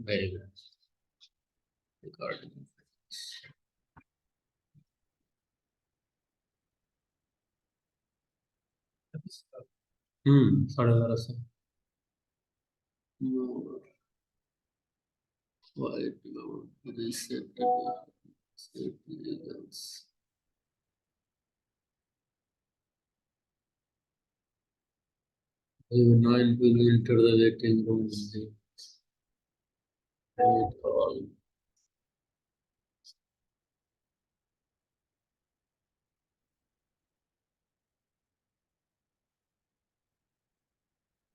Very good. Recording. थोड़ा जरा सा more white load reset settings. You 9 will enter the waiting room. All.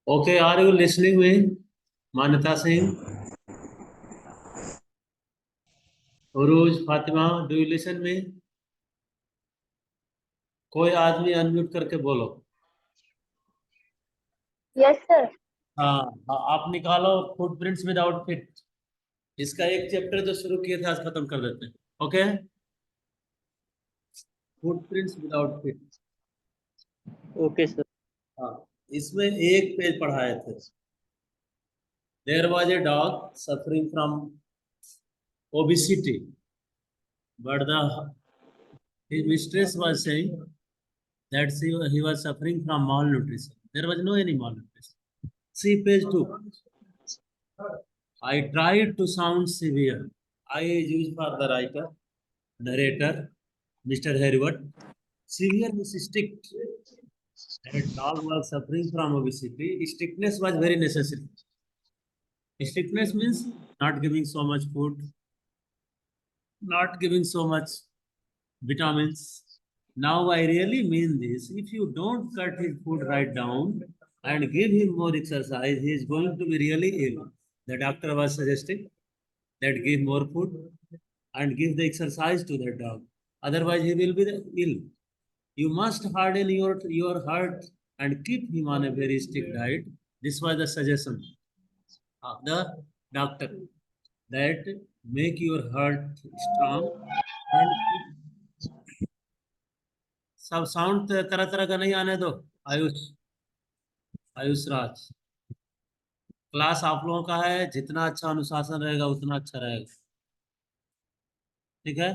Okay, are you listening me? Manita Singh, Uruj, Fatima, do you listen me? कोई आदमी unmute करके बोलो। Yes sir. हाँ, आप निकालो फुटप्रिंट्स विदाउट फिट। इसका एक chapter जो शुरू किए थे आज खत्म कर देते हैं। Okay, footprints without feet. Okay sir. हाँ, इसमें एक पेज पढ़ाए थे। There was a dog suffering from obesity but the his mistress was saying that he was suffering from malnutrition. There was no any malnutrition. See page 2. I tried to sound severe. I is used for the writer, narrator, Mr. Harriot. Severe means strict. That dog was suffering from obesity. Strictness was very necessary. Strictness means not giving so much food, not giving so much vitamins. Now I really mean this. If you don't cut his food right down and give him more exercise, he is going to be really ill. The doctor was suggesting that give more food and give the exercise to the dog. Otherwise, he will be ill. You must harden your heart and keep him on a very strict diet. This was the suggestion of the doctor, that make your heart strong and सब sound तरह तरह का नहीं आने दो। आयुष, आयुष राज, class आप लोगों का है, जितना अच्छा अनुशासन रहेगा उतना अच्छा रहेगा। ठीक है,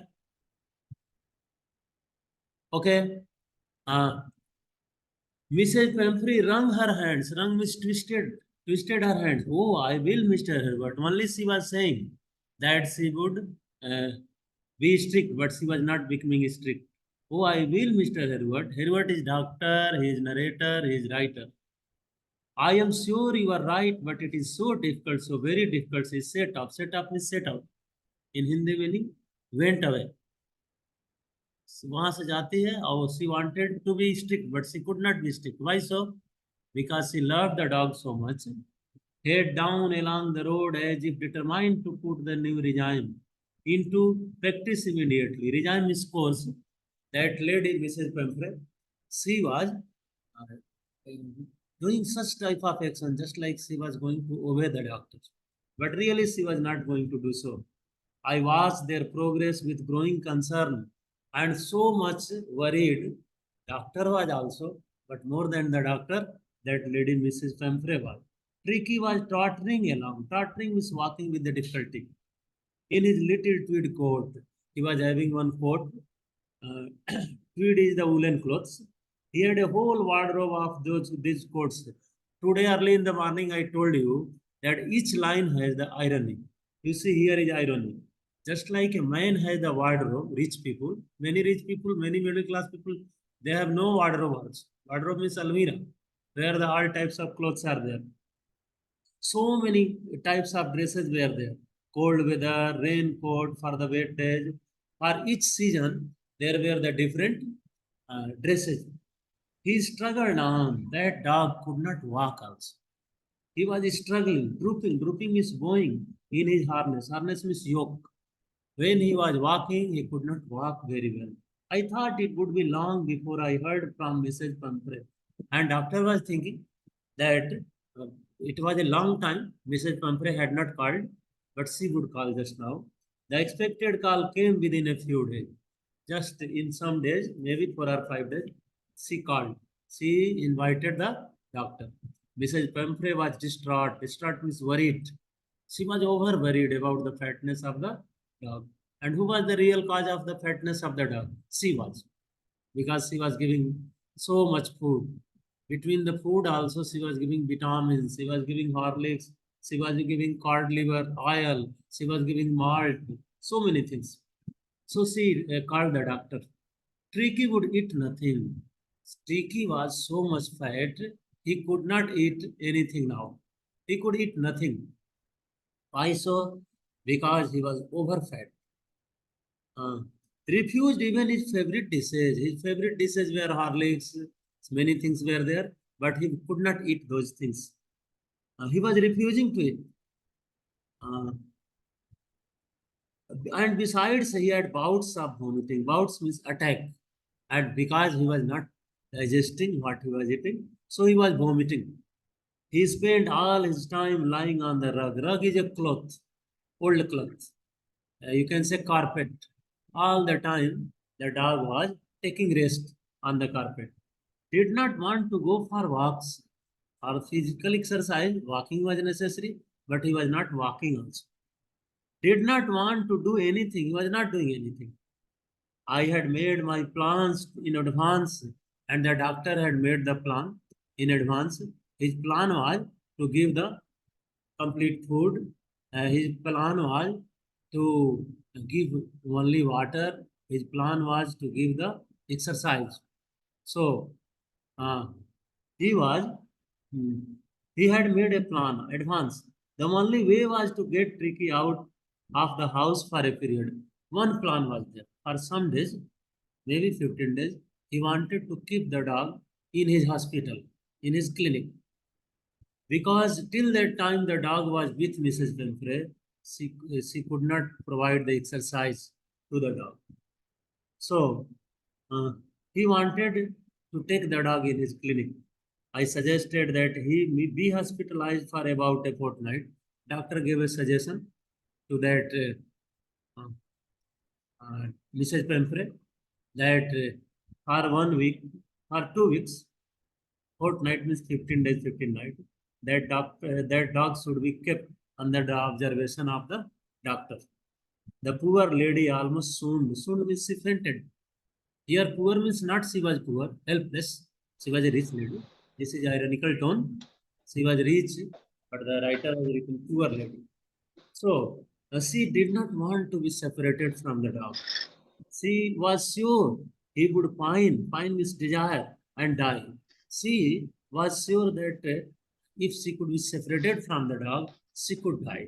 ओके। हाँ, Mrs पेम्फ्री wrung her hands. Wrung means twisted her hands. Oh, I will, Mr. Herbert. Only she was saying that she would be strict, but she was not becoming strict. Oh, I will, Mr. Herbert. Herbert is doctor, he is narrator, he is writer. I am sure you are right, but it is so difficult, so very difficult. She set off. Set off means set out. In Hindi meaning went away. वहां से जाती है और she wanted to be strict but she could not be strict. Why so? Because she loved the dog so much. Head down along the road as if determined to put the new regime into practice immediately. Regime is course. That lady Mrs. Pemfrey, she was doing such type of action just like she was going to obey the doctor, but really she was not going to do so. I watched their progress with growing concern and so much worried. Doctor was also, but more than the doctor, that lady Mrs. Pemfrey was. Tricky was tottering along. Tottering means walking with the difficulty. In his little tweed coat, he was having one coat. Tweed is the woolen clothes. He had a whole wardrobe of these coats. Today early in the morning, I told you that each line has the irony. You see, here is irony. Just like a man has the wardrobe, rich people, many middle class people, they have no wardrobe also. Wardrobe means almirah, where the all types of clothes are there. So many types of dresses were there. Cold weather, raincoat for the wet days. For each season, there were the different dresses. He struggled on. That dog could not walk also. He was struggling, drooping. Drooping is going in his harness. Harness means yoke. When he was walking, he could not walk very well. I thought it would be long before I heard from Mrs. Pumphrey. And doctor was thinking that it was a long time. Mrs. Pumphrey had not called, but she would call just now. The expected call came within a few days. Just in some days, maybe 4 or 5 days, she called. She invited the doctor. Mrs. Pumphrey was distraught. Distraught means worried. She was over worried about the fatness of the dog. And who was the real cause of the fatness of the dog? She was, because she was giving so much food. Between the food also, she was giving vitamins, she was giving Horlicks, she was giving cod liver oil, she was giving malt, so many things. So she called the doctor. Tricky would eat nothing. Tricky was so much fat, he could not eat anything now. He could eat nothing. Why so? Because he was overfed. Uh, Refused even his favorite dishes. His favorite dishes were Horlicks, many things were there, but he could not eat those things. He was refusing to eat. Uh, and besides, he had bouts of vomiting. Bouts means attack. And because he was not digesting what he was eating, so he was vomiting. He spent all his time lying on the rug. Rug is a cloth, old cloth. You can say carpet. All the time, the dog was taking rest on the carpet. Did not want to go for walks or physical exercise. Walking was necessary, but he was not walking also. Did not want to do anything. He was not doing anything. I had made my plans in advance, and the doctor had made the plan in advance. His plan was to give the complete food. His plan was to give only water. His plan was to give the exercise. So uh, he was, hmm, he had made a plan advance. The only way was to get Tricky out of the house for a period. One plan was there. For some days, maybe 15 days, he wanted to keep the dog in his hospital, in his clinic. Because till that time the dog was with Mrs. Winfrey, she could not provide the exercise to the dog. So uh, he wanted to take the dog in his clinic. I suggested that he be hospitalized for about a fortnight. Doctor gave a suggestion to that uh, Mrs. Winfrey that for 1 week or 2 weeks, fortnight means 15 days, 15 nights. That dog should be kept under the observation of the doctor. The poor lady almost swooned. Swooned means she fainted. Here, poor means not she was poor, helpless. She was a rich lady. This is ironical tone. She was rich, but the writer has written poor lady. So she did not want to be separated from the dog. She was sure he would find his desire and die. She was sure that if she could be separated from the dog, she could die.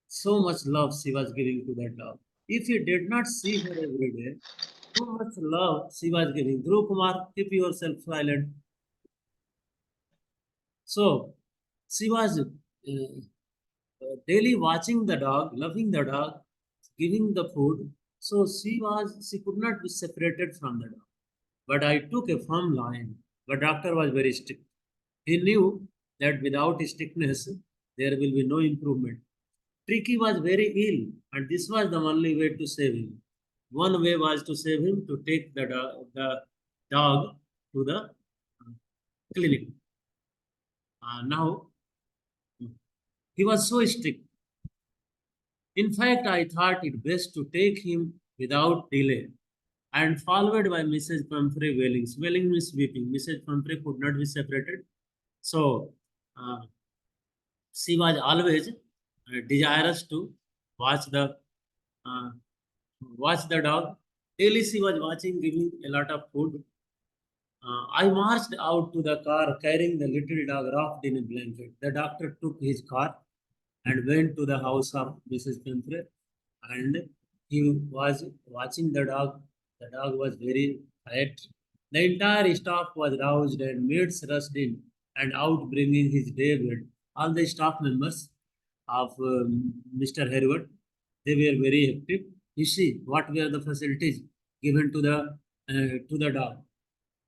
So much love she was giving to that dog. If he did not see her every day, so much love she was giving. Dhruv Kumar, keep yourself silent. So she was daily watching the dog, loving the dog, giving the food. So she could not be separated from the dog. But I took a firm line. The doctor was very strict. He knew that without strictness, there will be no improvement. Tricky was very ill, and this was the only way to save him. One way was to save him to take the dog to the clinic. Now, he was so strict. In fact, I thought it best to take him without delay and followed by Mrs. Pumphrey wailing. Wailing means weeping. Mrs. Pumphrey could not be separated. So uh, she was always desirous to watch the uh, watch the dog. Daily she was watching, giving a lot of food. I marched out to the car carrying the little dog wrapped in a blanket. The doctor took his car and went to the house of Mrs. Pumphrey, and he was watching the dog. The dog was very tired. The entire staff was roused and maids rushed in and out bringing his day bed. All the staff members of Mr. Herward, they were very active. You see, what were the facilities given to the dog?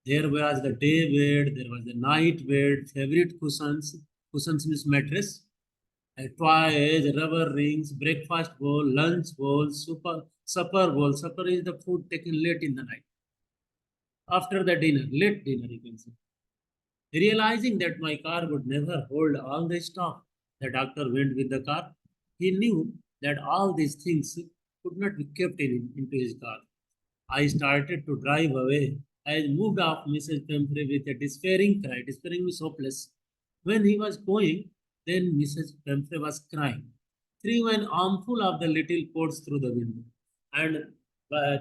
There was the day bed, there was the night bed, favorite cushions, cushions means mattress, toys, rubber rings, breakfast bowl, lunch bowl, supper bowl. Supper is the food taken late in the night. After the dinner, late dinner, you can say. Realizing that my car would never hold all the stuff, the doctor went with the car. He knew that all these things could not be kept into his car. I started to drive away. I moved off Mrs. Pemfrey with a despairing cry. Despairing means hopeless. When he was going, then Mrs. Pemfrey was crying. Threw an armful of the little coats through the window. And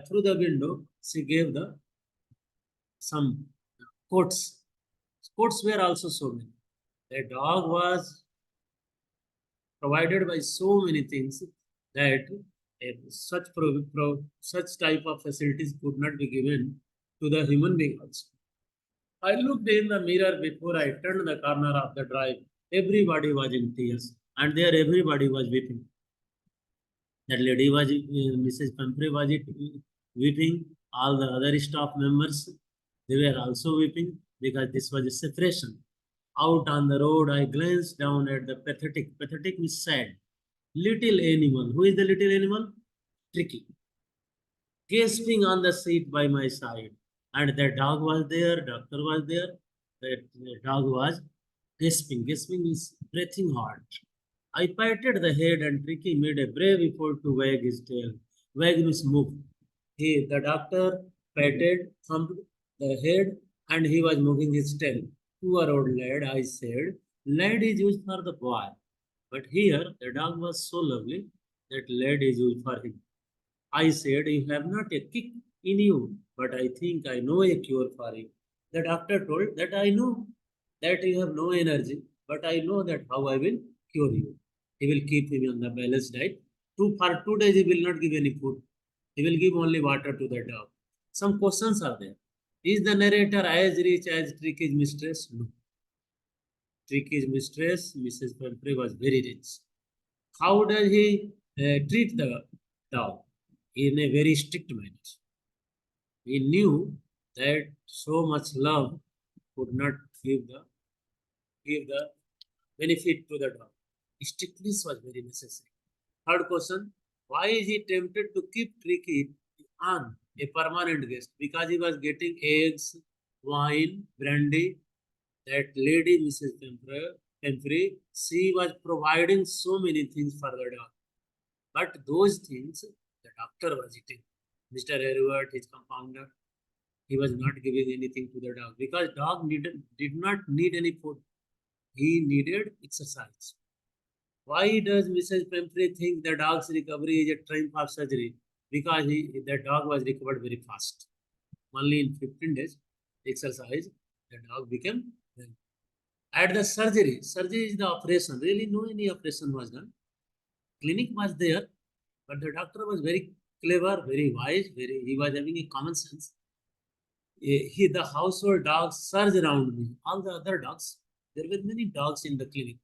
through the window, she gave the some coats. Coats were also so many. The dog was provided by so many things that such type of facilities could not be given to the human being also. I looked in the mirror before I turned the corner of the drive. Everybody was in tears, and there everybody was weeping. That lady was, Mrs. Pumphrey was weeping. All the other staff members, they were also weeping because this was a separation. Out on the road, I glanced down at the pathetic means sad, little animal. Who is the little animal? Tricky. Gasping on the seat by my side. And the dog was there, doctor was there. The dog was gasping. Gasping means breathing hard. I patted the head and Tricky made a brave effort to wag his tail. Wag means move. The doctor patted, thumped the head and he was moving his tail. Poor old lad, I said. Lad is used for the boy. But here the dog was so lovely that lad is used for him. I said, you have not a kick in you, but I think I know a cure for you. The doctor told that I know that you have no energy, but I know that how I will cure you. He will keep him on the balanced diet. For 2 days, he will not give any food. He will give only water to the dog. Some questions are there. Is the narrator as rich as Tricky's mistress? No. Tricky's mistress, Mrs. Pumphrey, was very rich. How does he treat the dog? In a very strict manner. He knew that so much love could not give the benefit to the dog. Strictness was very necessary. Third question, why is he tempted to keep Tricky on a permanent guest? Because he was getting eggs, wine, brandy. That lady, Mrs. Pemfrey, she was providing so many things for the dog. But those things the doctor was eating. Mr. Herwart, his compounder, he was not giving anything to the dog because dog did not need any food. He needed exercise. Why does Mrs. Pemfrey think the dog's recovery is a triumph of surgery? Because the dog was recovered very fast. Only in 15 days, exercise, the dog became well. At the surgery is the operation. Really, no any operation was done. Clinic was there, but the doctor was very clever, very wise, he was having a common sense. The household dogs surged around me. All the other dogs, there were many dogs in the clinic,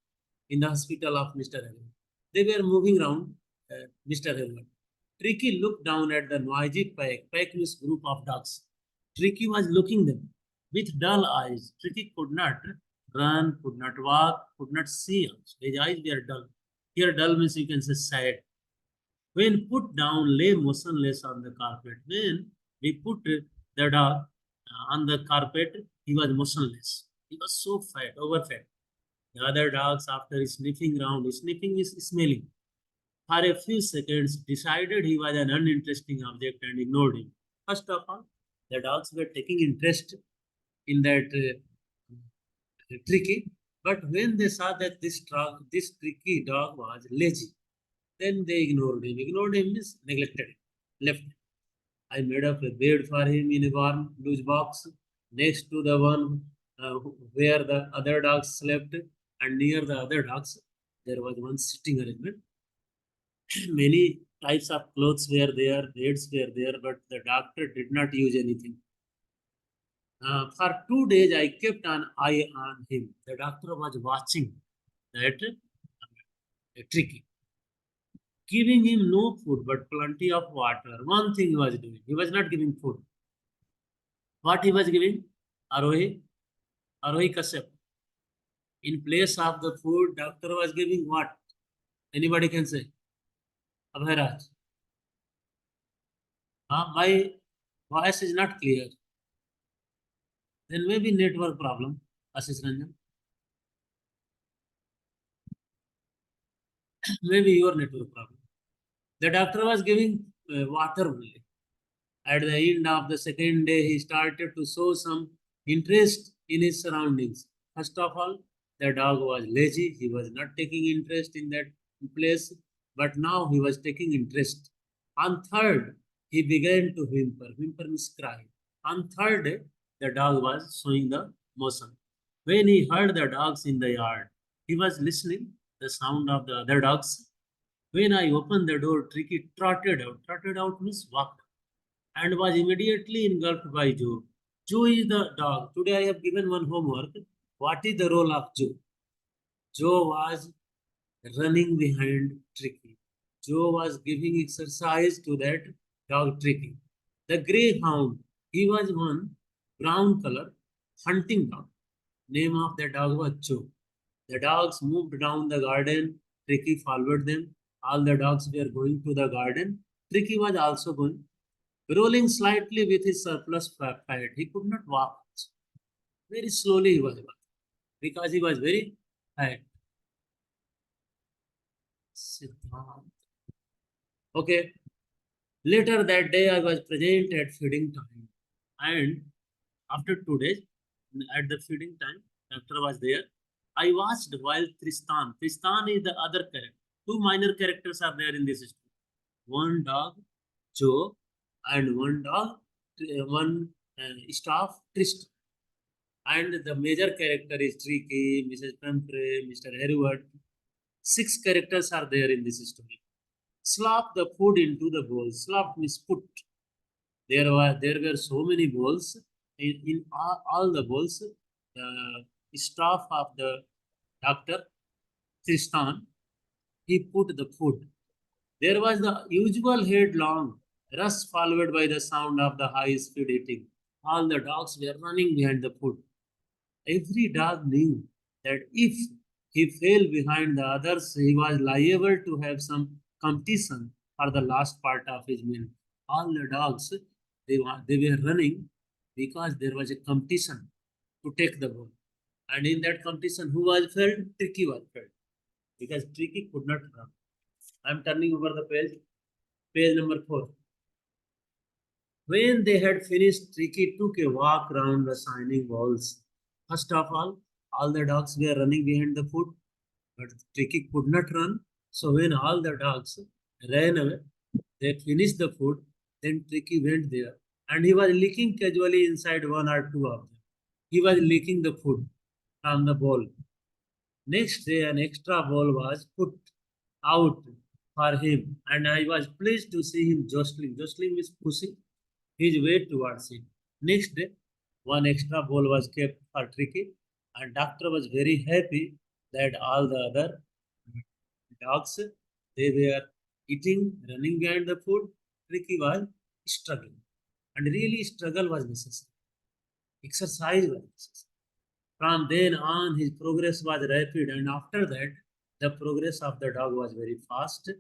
in the hospital of Mr. Hayward. They were moving around Mr. Hayward. Tricky looked down at the noisy pack means group of dogs. Tricky was looking them with dull eyes. Tricky could not run, could not walk, could not see. His eyes were dull. Here, dull means you can say sad. When put down, lay motionless on the carpet. When we put the dog on the carpet, he was motionless. He was so fat, overfed. The other dogs, after sniffing around, sniffing is smelling, for a few seconds decided he was an uninteresting object and ignored him. First of all, the dogs were taking interest in that Tricky, but when they saw that this Tricky dog was lazy, then they ignored him. Ignored him means neglected him, left him. I made up a bed for him in a warm loose box next to the one where the other dogs slept, and near the other dogs there was one sitting arrangement. Many types of clothes were there, beds were there, but the doctor did not use anything. For 2 days, I kept an eye on him. The doctor was watching that Tricky, giving him no food but plenty of water. One thing he was doing, he was not giving food. What he was giving? Arohi Kashyap. In place of the food, doctor was giving what? Anybody can say? Abhairaj. My voice is not clear. Then maybe network problem. Ashish Ranjan. Maybe your network problem. The doctor was giving water only. At the end of the second day, he started to show some interest in his surroundings. First of all, the dog was lazy. He was not taking interest in that place, but now he was taking interest. On third, he began to whimper. Whimper means cry. On third day, the dog was showing the motion. When he heard the dogs in the yard, he was listening the sound of the other dogs. When I opened the door, Tricky trotted out. Trotted out means walked and was immediately engulfed by Joe. Joe is the dog. Today I have given one homework. What is the role of Joe? Joe was running behind Tricky. Joe was giving exercise to that dog Tricky. The greyhound, he was one brown color hunting dog. Name of the dog was Joe. The dogs moved down the garden. Tricky followed them. All the dogs were going to the garden. Tricky was also going. Rolling slightly with his surplus fat, he could not walk. Very slowly he was walking because he was very fat. Siddharth. Okay. Later that day, I was present at feeding time. And after 2 days, at the feeding time, doctor was there. I watched while Tristan. Tristan is the other character. Two minor characters are there in this story. One dog, Joe, and one dog, one staff, Tristan. And the major character is Tricky, Mrs. Pumphrey, Mr. Hereward. 6 characters are there in this story. Slop the food into the bowl. Slop means put. There were so many bowls. In all the bowls, the staff of the doctor Tristan, he put the food. There was the usual headlong rush followed by the sound of the high speed eating. All the dogs were running behind the food. Every dog knew that if he fell behind the others, he was liable to have some competition for the last part of his meal. All the dogs, they were running because there was a competition to take the ball. And in that competition, who was failed? Tricky was failed because Tricky could not run. I'm turning over the page number 4. When they had finished, Tricky took a walk round the shining walls. First of all the dogs were running behind the food, but Tricky could not run. So when all the dogs ran away, they finished the food. Then Tricky went there and he was licking casually inside one or two of them. He was licking the food from the bowl. Next day, an extra bowl was put out for him, and I was pleased to see him jostling. Jostling means pushing his way towards it. Next day, one extra bowl was kept for Tricky, and doctor was very happy that all the other dogs they were eating, running behind the food. Tricky was struggling, and really struggle was necessary. Exercise was necessary. From then on, his progress was rapid, and after that, the progress of the dog was very fast.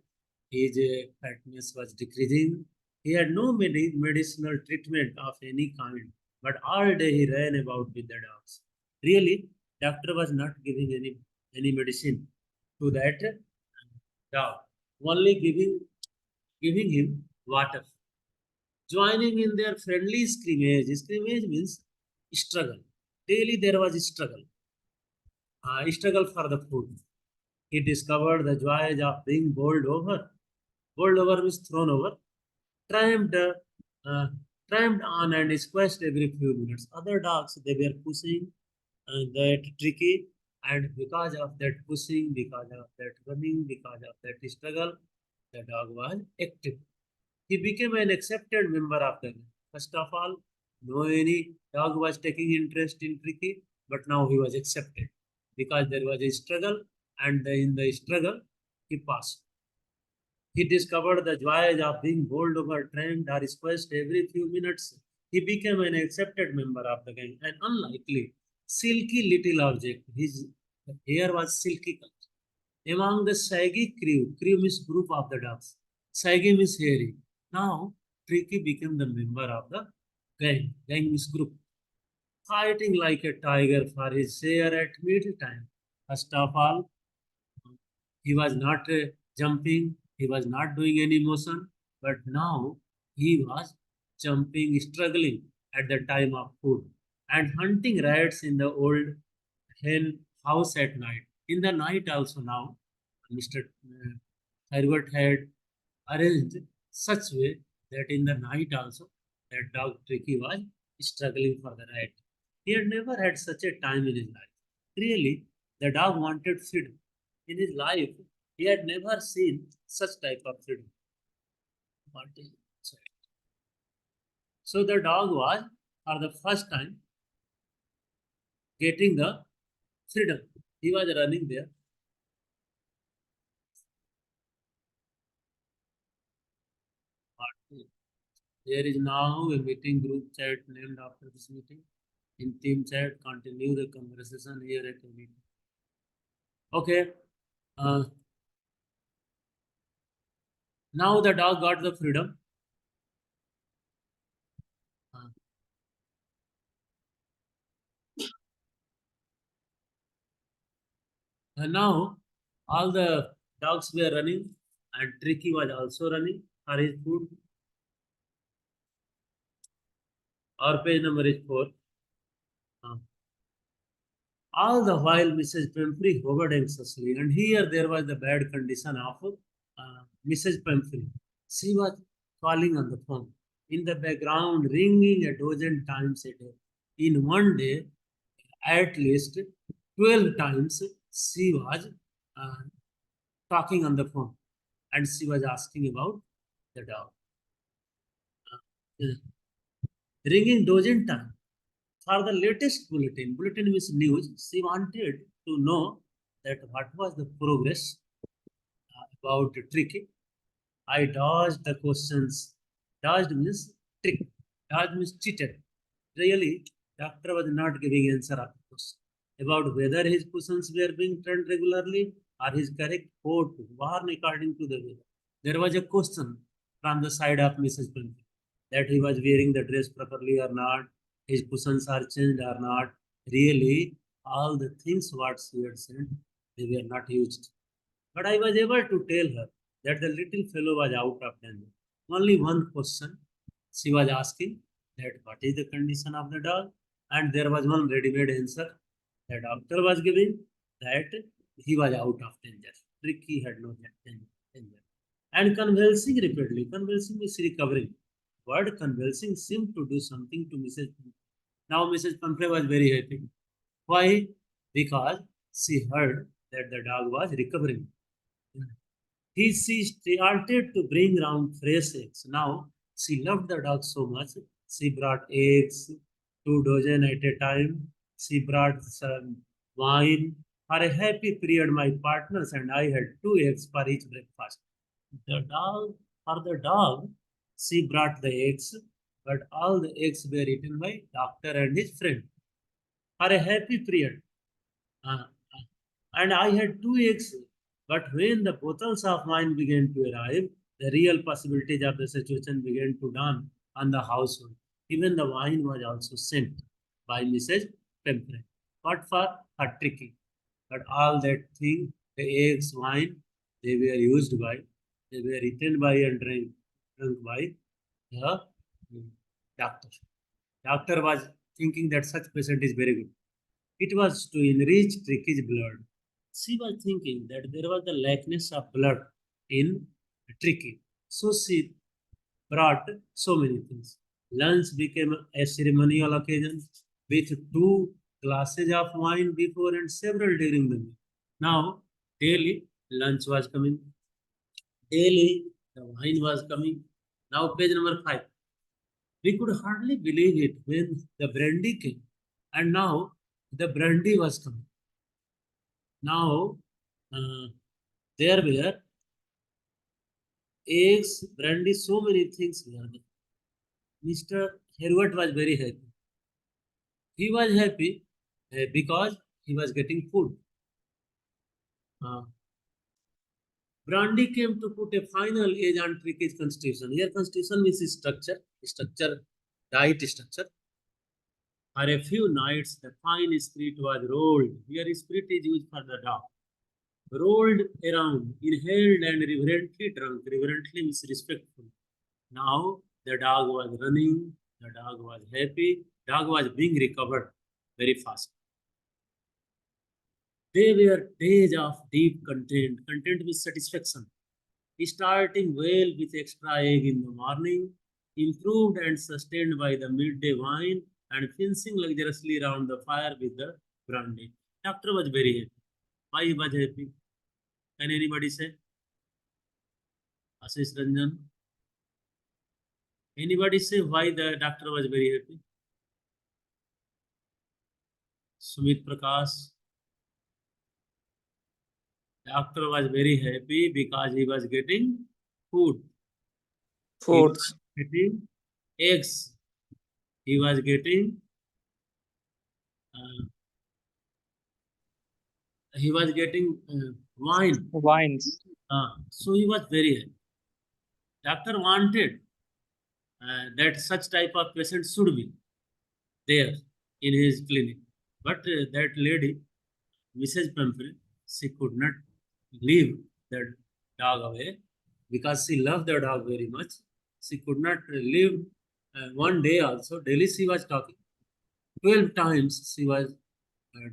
His fatness was decreasing. He had no medicinal treatment of any kind, but all day he ran about with the dogs. Really, doctor was not giving any medicine to that dog, only giving him water. Joining in their friendly scrimmage. Scrimmage means struggle. Daily there was a struggle for the food. He discovered the joys of being bowled over. Bowled over means thrown over. Triumphed, triumphed on and squashed every few minutes. Other dogs, they were pushing that Tricky, and because of that pushing, because of that running, because of that struggle, the dog was active. He became an accepted member of the gang. First of all, no any dog was taking interest in Tricky, but now he was accepted because there was a struggle, and in the struggle, he passed. He discovered the joys of being bowled over, trained, or squashed every few minutes. He became an accepted member of the gang. An unlikely, silky little object. His hair was silky color. Among the shaggy crew means group of the dogs. Shaggy means hairy. Now, Tricky became the member of the gang. Gang means group. fighting like a tiger for his share at meal time. First of all, he was not jumping, he was not doing any motion, but now he was jumping, struggling at the time of food and hunting rats in the old hen house at night. In the night also now, Mr. Herbert had arranged such way that in the night also that dog Tricky was struggling for the rat. He had never had such a time in his life. Really, the dog wanted freedom. In his life, he had never seen such type of freedom. What is it? So the dog was for the first time getting the freedom. He was running there. There is now a meeting group chat named after this meeting. In team chat, continue the conversation here at the meeting. Okay. Uh, now the dog got the freedom. Uh, and now all the dogs were running and Tricky was also running for his food. Our page number is 4. Uh, all the while Mrs. Pumphrey hovered anxiously, and here there was the bad condition of Mrs. Pumphrey. She was calling on the phone in the background, ringing a dozen times a day. In one day, at least 12 times, she was uh, talking on the phone and she was asking about the dog. Uh, ringing dozen times. For the latest bulletin means news, she wanted to know that what was the progress about tricky. I dodged the questions. Dodged means trick. Dodged means cheated. Really, doctor was not giving answer of the question about whether his questions were being turned regularly or his correct quote warn according to the weather. There was a question from the side of Mrs. Pinky that he was wearing the dress properly or not, his cushions are changed or not. Really, all the things what she had said, they were not used. But I was able to tell her that the little fellow was out of danger. Only one question she was asking that what is the condition of the dog? And there was one ready-made answer. The doctor was giving that he was out of danger. Tricky had no danger. And convulsing repeatedly. Convulsing is recovering. Word convulsing seemed to do something to Mrs. Pumphrey. Now Mrs. Pumphrey was very happy. Why? Because she heard that the dog was recovering. She started to bring round fresh eggs. Now she loved the dog so much. She brought eggs, 2 dozen at a time. She brought some wine. For a happy period, my partners and I had 2 eggs for each breakfast. For the dog, she brought the eggs, but all the eggs were eaten by doctor and his friend. For a happy period, uh, and I had 2 eggs. But when the bottles of wine began to arrive, the real possibilities of the situation began to dawn on the household. Even the wine was also sent by Mrs. Pemprey. What for? For tricky. But all that thing, the eggs, wine, they were used by, they were eaten by and drunk by the doctor. Doctor was thinking that such patient is very good. It was to enrich Tricky's blood. She was thinking that there was the lackness of blood in Tricky. So she brought so many things. Lunch became a ceremonial occasion with 2 glasses of wine before and several during the meal. Now, daily lunch was coming. Daily the wine was coming. Now, page number 5. We could hardly believe it when the brandy came. And now the brandy was coming. Now, uh, there were eggs, brandy, so many things were there. Mr. Herbert was very happy. He was happy because he was getting food. Uh, Brandy came to put a final age on Tricky's constitution. Here, constitution means structure, diet structure. For a few nights, the fine spirit was rolled. Here, spirit is used for the dog. Rolled around, inhaled and reverently drunk. Reverently means respectful. Now the dog was running, the dog was happy, dog was being recovered very fast. They were days of deep content. Content with satisfaction. Starting well with extra egg in the morning, improved and sustained by the midday wine, and finishing luxuriously around the fire with the brandy. Doctor was very happy. Why he was happy? Can anybody say? Ashish Ranjan? Anybody say why the doctor was very happy? Sumit Prakash? Doctor was very happy because he was getting food. He was Foods. getting eggs. He was getting uh, wine. Wines. So he was very happy. Doctor wanted that such type of patient should be there in his clinic. But that lady, Mrs. Pumphrey, she could not leave that dog away because she loved the dog very much. She could not leave one day also. Daily she was talking. 12 times she was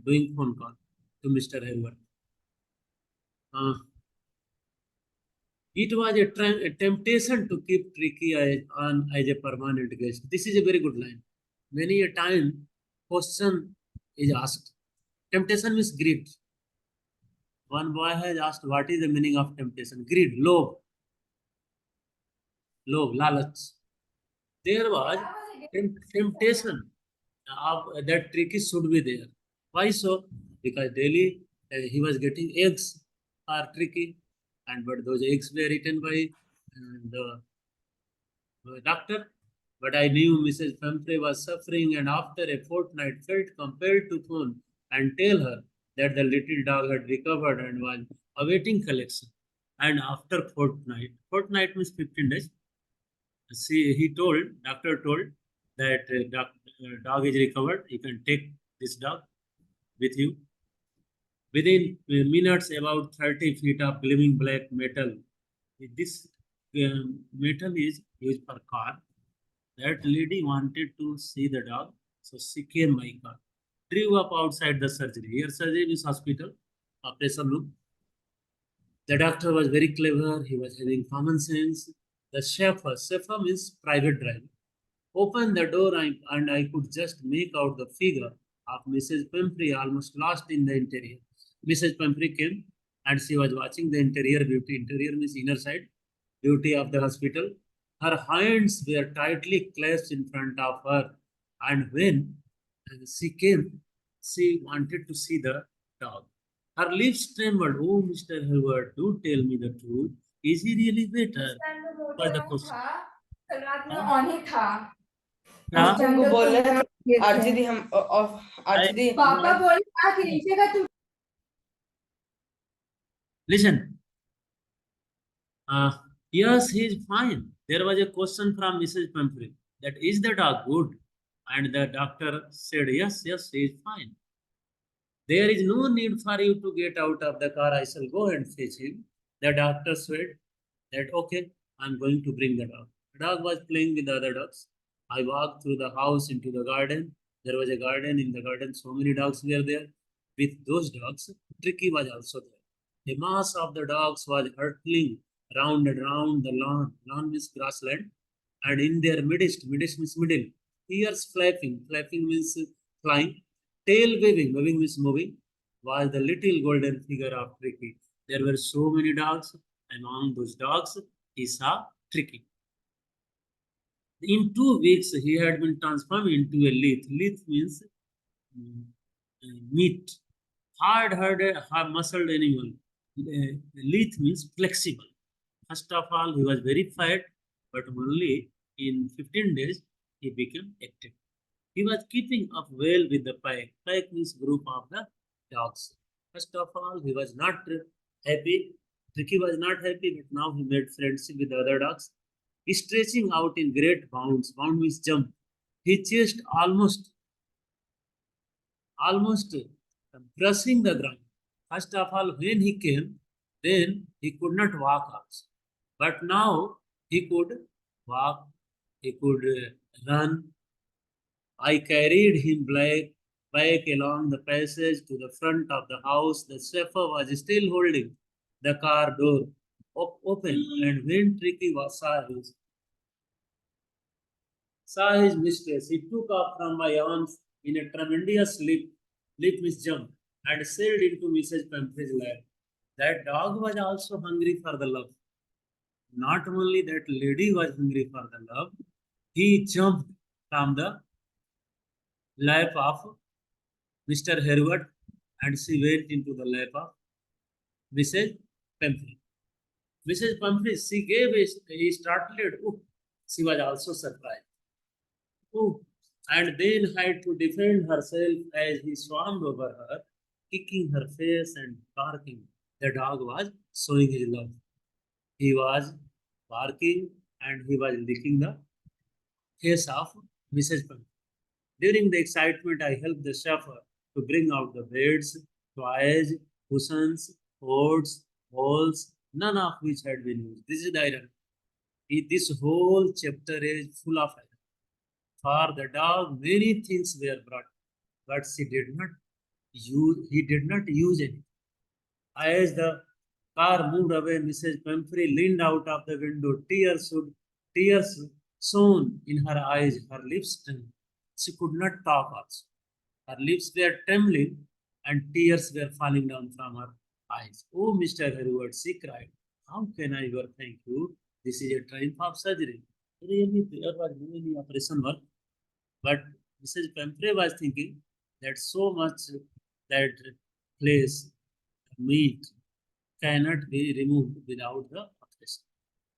doing phone call to Mr. Hayward. It was a temptation to keep Tricky on as a permanent guest. This is a very good line. Many a time, question is asked. Temptation means greed. One boy has asked, what is the meaning of temptation? Greed, love, lalach. There was temptation of that Tricky should be there. Why so? Because daily he was getting eggs are Tricky, and but those eggs were eaten by the doctor, but I knew Mrs. Pumphrey was suffering, and after a fortnight felt compelled to phone and tell her that the little dog had recovered and was awaiting collection. And after fortnight means 15 days, doctor told that dog is recovered, you can take this dog with you. Within minutes, about 30 feet of gleaming black metal. This metal is used for car. That lady wanted to see the dog, so she came by car. Drove up outside the surgery. Here, surgery is hospital, operation room. The doctor was very clever. He was having common sense. The chauffeur means private driver, opened the door and I could just make out the figure of Mrs. Pumphrey almost lost in the interior. Mrs. Pumphrey came and she was watching the interior beauty. Interior means inner side beauty of the hospital. Her hands were tightly clasped in front of her, and when she came, she wanted to see the dog. Her lips trembled. Oh, Mr. Hayward, do tell me the truth. Is he really better? Was the question. कल रात में हाँ? On ही था क्या? तुमको बोल रहे थे आज दी हम आज दी पापा बोले था कि नीचे का तुम Listen. Yes, he is fine. There was a question from Mrs. Pumphrey that is the dog good? And the doctor said, yes, he is fine. There is no need for you to get out of the car. I shall go and fetch him. The doctor said that, okay, I'm going to bring the dog. The dog was playing with the other dogs. I walked through the house into the garden. There was a garden. In the garden, so many dogs were there. With those dogs, Tricky was also there. The mass of the dogs was hurtling round and round the lawn. Lawn means grassland. And in their midst means middle. Ears flapping. Flapping means flying. Tail waving means moving, was the little golden figure of Tricky. There were so many dogs. Among those dogs, he saw Tricky. In 2 weeks, he had been transformed into a leaf. Leaf means meat. Hard-hearted, hard-muscled animal. Leaf means flexible. First of all, he was very fat, but only in 15 days, he became active. He was keeping up well with the pack. Pack means group of the dogs. First of all, he was not happy. Tricky was not happy, but now he made friendship with the other dogs. Stretching out in great bounds. Bound means jump. He chased almost almost brushing the ground. First of all, when he came, then he could not walk also. But now he could walk, he could run. I carried him back along the passage to the front of the house. The chauffeur was still holding the car door open, and when Tricky saw his mistress, he took off from my arms in a tremendous leap jump and sailed into Mrs. Pumphrey's lap. That dog was also hungry for the love. Not only that lady was hungry for the love, he jumped from the lap of Mr. Herward and she went into the lap of Mrs. Pumphrey. Mrs. Pumphrey, she gave a startled whoop. She was also surprised. Oh, and then had to defend herself as he swarmed over her, kicking her face and barking. The dog was showing his love. He was barking and he was licking the face of Mrs. Pumpkin. During the excitement, I helped the chauffeur to bring out the beds, toys, cushions, boards, balls, none of which had been used. This is the irony. This whole chapter is full of irony. For the dog, many things were brought, but he did not use any. As the car moved away, Mrs. Pumphrey leaned out of the window, tears shone in her eyes, her lips trembled. She could not talk also. Her lips were trembling and tears were falling down from her eyes. Oh, Mr. Hereward, she cried, how can I ever thank you? This is a triumph of surgery. Really, there was no any operation work, but Mrs. Pumphrey was thinking that so much that place, meat, cannot be removed without the operation.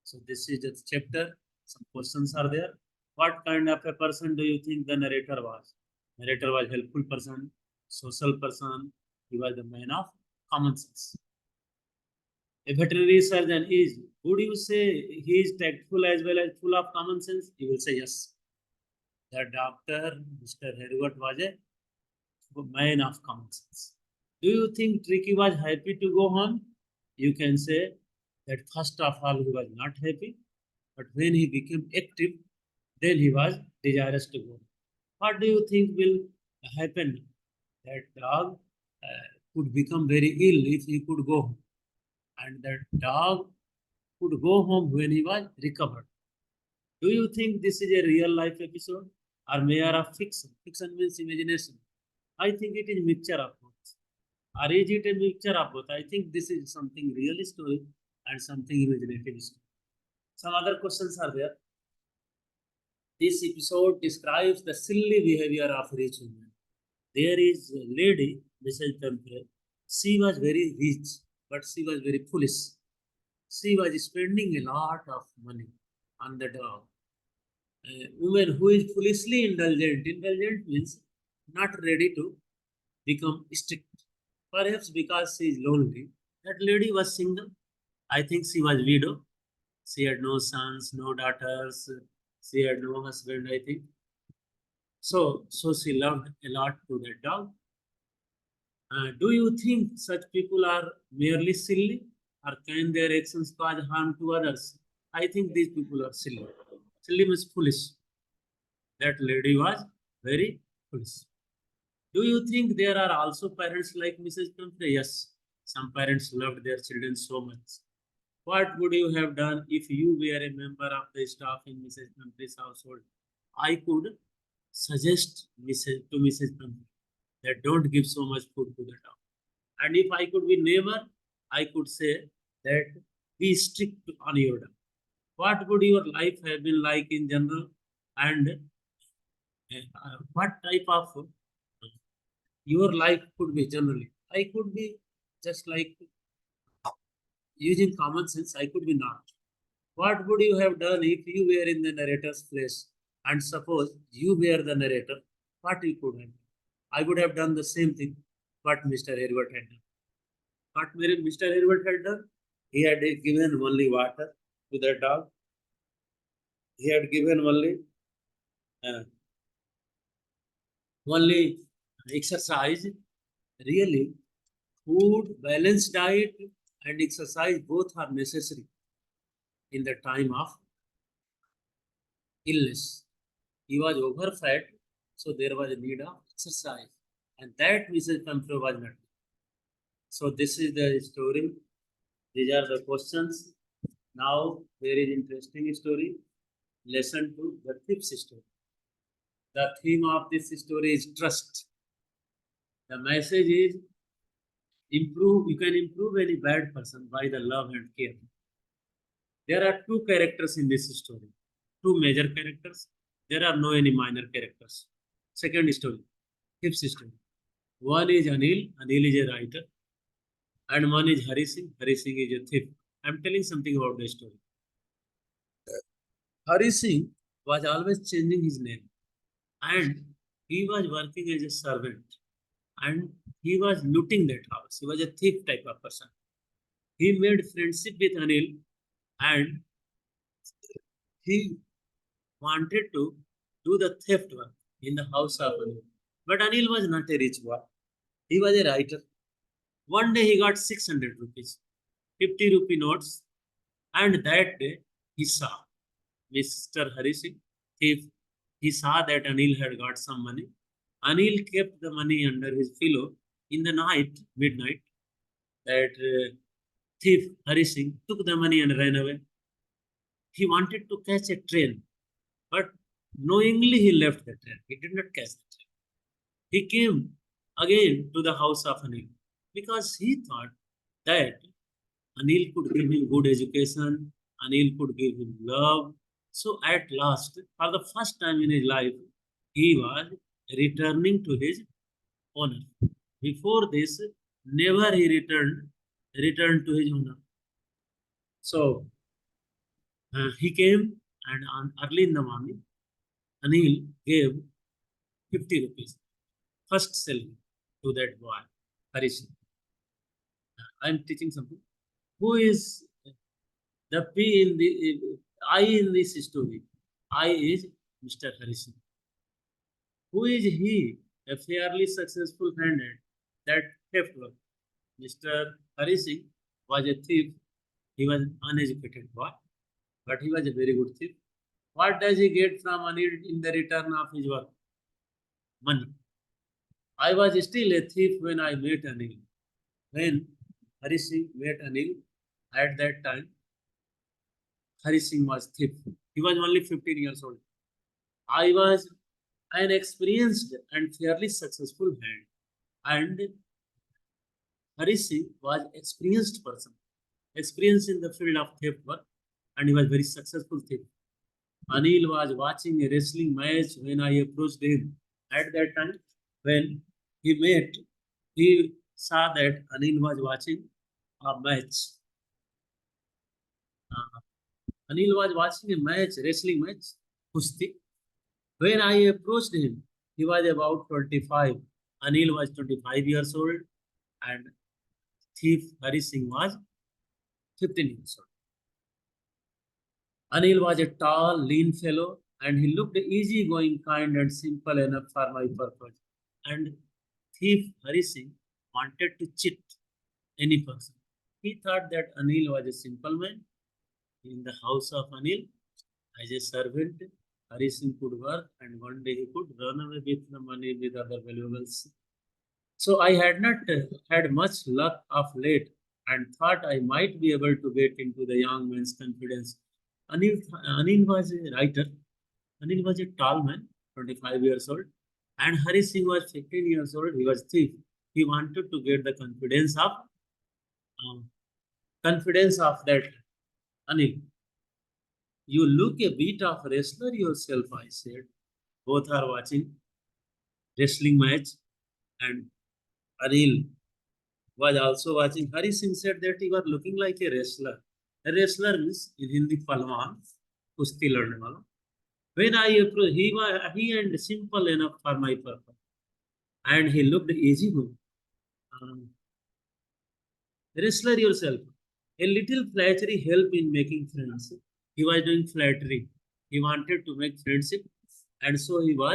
So this is the chapter. Some questions are there. What kind of a person do you think the narrator was? Narrator was helpful person, social person. He was the man of common sense. A veterinary surgeon is, would you say he is tactful as well as full of common sense? He will say yes. The doctor, Mr. Herward, was a man of common sense. Do you think Tricky was happy to go home? You can say that first of all he was not happy, but when he became active, then he was desirous to go. What do you think will happen? That dog could become very ill if he could go home, and that dog could go home when he was recovered. Do you think this is a real life episode or mere of fiction? Fiction means imagination. I think it is mixture of both. Or is it a mixture of both? I think this is something real story and something imaginative story. Some other questions are there. This episode describes the silly behavior of rich women. There is a lady, Mrs. Temple. She was very rich, but she was very foolish. She was spending a lot of money on the dog. A woman who is foolishly indulgent. Indulgent means not ready to become strict. Perhaps because she is lonely. That lady was single. I think she was widow. She had no sons, no daughters. She had no husband, I think. So she loved a lot to that dog. Do you think such people are merely silly or can their actions cause harm to others? I think these people are silly. Silly means foolish. That lady was very foolish. Do you think there are also parents like Mrs. Pumphrey? Yes, some parents loved their children so much. What would you have done if you were a member of the staff in Mrs. Pumphrey's household? I could suggest to Mrs. Pumphrey that don't give so much food to the dog. And if I could be neighbor, I could say that be strict on your dog. What would your life have been like in general? And what type of your life could be generally? I could be just like using common sense, I could be not. What would you have done if you were in the narrator's place? And suppose you were the narrator, what you could have done? I would have done the same thing what Mr. Herbert had done. What Mr. Herbert had done? He had given only water to the dog. He had given only exercise. Really, food, balanced diet, and exercise both are necessary in the time of illness. He was overfed, so there was a need of exercise, and that Mrs. Pamphilo was not. So this is the story. These are the questions. Now there is interesting story. Lesson 2, the fifth story. The theme of this story is trust. The message is improve. You can improve any bad person by the love and care. There are two characters in this story, two major characters. There are no any minor characters. Second story, fifth story. One is Anil. Anil is a writer, and one is Hari Singh. Hari Singh is a thief. I'm telling something about the story. Hari Singh was always changing his name, and he was working as a servant, and he was looting that house. He was a thief type of person. He made friendship with Anil, and he wanted to do the theft work in the house of Anil. But Anil was not a rich boy. He was a writer. One day he got 600 rupees, 50 rupee notes, and that day he saw Mr. Hari Singh, thief. He saw that Anil had got some money. Anil kept the money under his pillow in the night, midnight. That thief Hari Singh took the money and ran away. He wanted to catch a train, but knowingly he left the train. He did not catch the train. He came again to the house of Anil because he thought that Anil could give him good education, Anil could give him love. So at last, for the first time in his life, he was returning to his owner. Before this, never he returned to his owner. So he came, and early in the morning, Anil gave 50 rupees, first salary, to that boy, Hari Singh. I am teaching something. Who is the P in the I in this story? I is Mr. Hari Singh. Who is he? A fairly successful handed that theft work. Mr. Hari Singh was a thief. He was uneducated boy, but he was a very good thief. What does he get from Anil in the return of his work? Money. I was still a thief when I met Anil. When Hari Singh met Anil, at that time, Hari Singh was thief. He was only 15 years old. I was an experienced and fairly successful hand, and Hari Singh was experienced person, experienced in the field of theft work, and he was very successful thief. Anil was watching a wrestling match when I approached him. At that time, when he met, he saw that Anil was watching a match. Anil was watching a match, wrestling match, kusti. When I approached him, he was about 25. Anil was 25 years old, and thief Hari Singh was 15 years old. Anil was a tall, lean fellow, and he looked easygoing, kind, and simple enough for my purpose. And thief Hari Singh wanted to cheat any person. He thought that Anil was a simple man. In the house of Anil, as a servant, Hari Singh could work, and one day he could run away with the money with other valuables. So I had not had much luck of late, and thought I might be able to get into the young man's confidence. Anil was a writer. Anil was a tall man, 25 years old, and Hari Singh was 15 years old. He was thief. He wanted to get the um, confidence of that Anil. You look a bit of wrestler yourself, I said. Both are watching wrestling match, and Anil was also watching. Hari Singh said that you are looking like a wrestler. A wrestler means in Hindi palwan, kusti ladne wala. When I approached, he and simple enough for my purpose, and he looked easy going. Wrestler yourself. A little flattery help in making friends. He was doing flattery. He wanted to make friendship, and so he was